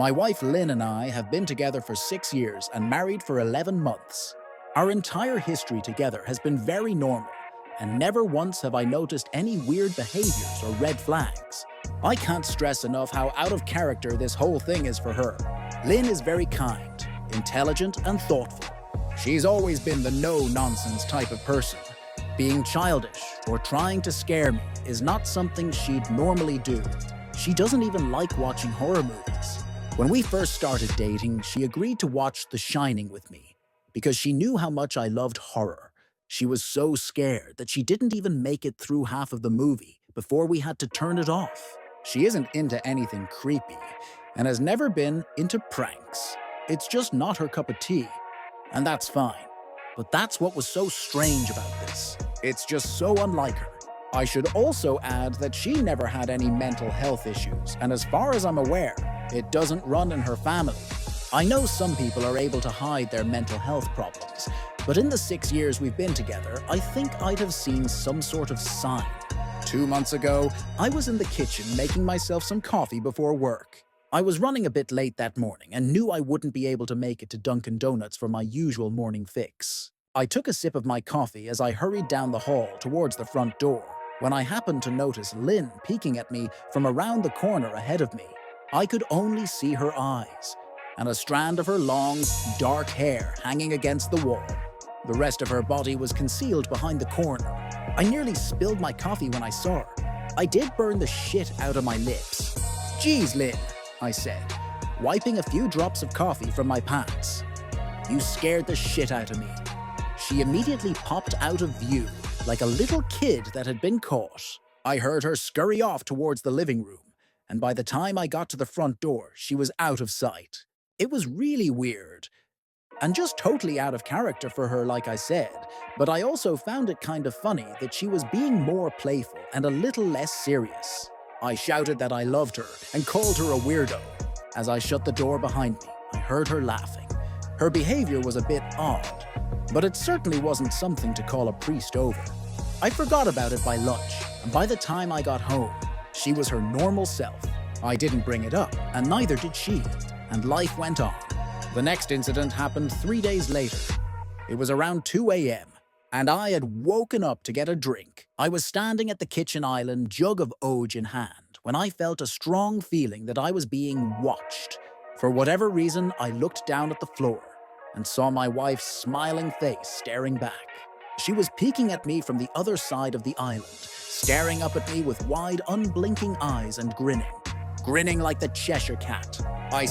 My wife Lynn and I have been together for 6 years and married for 11 months. Our entire history together has been very normal, and never once have I noticed any weird behaviors or red flags. I can't stress enough how out of character this whole thing is for her. Lynn is very kind, intelligent, and thoughtful. She's always been the no-nonsense type of person. Being childish or trying to scare me is not something she'd normally do. She doesn't even like watching horror movies. When we first started dating, she agreed to watch The Shining with me because she knew how much I loved horror. She was so scared that she didn't even make it through half of the movie before we had to turn it off. She isn't into anything creepy and has never been into pranks. It's just not her cup of tea, and that's fine. But that's what was so strange about this. It's just so unlike her. I should also add that she never had any mental health issues, and as far as I'm aware, it doesn't run in her family. I know some people are able to hide their mental health problems, but in the 6 years we've been together, I think I'd have seen some sort of sign. 2 months ago, I was in the kitchen making myself some coffee before work. I was running a bit late that morning and knew I wouldn't be able to make it to Dunkin' Donuts for my usual morning fix. I took a sip of my coffee as I hurried down the hall towards the front door, when I happened to notice Lynn peeking at me from around the corner ahead of me. I could only see her eyes, and a strand of her long, dark hair hanging against the wall. The rest of her body was concealed behind the corner. I nearly spilled my coffee when I saw her. I did burn the shit out of my lips. "Geez, Lynn," I said, wiping a few drops of coffee from my pants. "You scared the shit out of me." She immediately popped out of view, like a little kid that had been caught. I heard her scurry off towards the living room, and by the time I got to the front door, she was out of sight. It was really weird, and just totally out of character for her, like I said, but I also found it kind of funny that she was being more playful and a little less serious. I shouted that I loved her and called her a weirdo. As I shut the door behind me, I heard her laughing. Her behavior was a bit odd, but it certainly wasn't something to call a priest over. I forgot about it by lunch, and by the time I got home, she was her normal self. I didn't bring it up, and neither did she, and life went on. The next incident happened 3 days later. It was around 2 a.m., and I had woken up to get a drink. I was standing at the kitchen island, jug of Oge in hand, when I felt a strong feeling that I was being watched. For whatever reason, I looked down at the floor and saw my wife's smiling face staring back. She was peeking at me from the other side of the island, staring up at me with wide, unblinking eyes and grinning like the Cheshire Cat.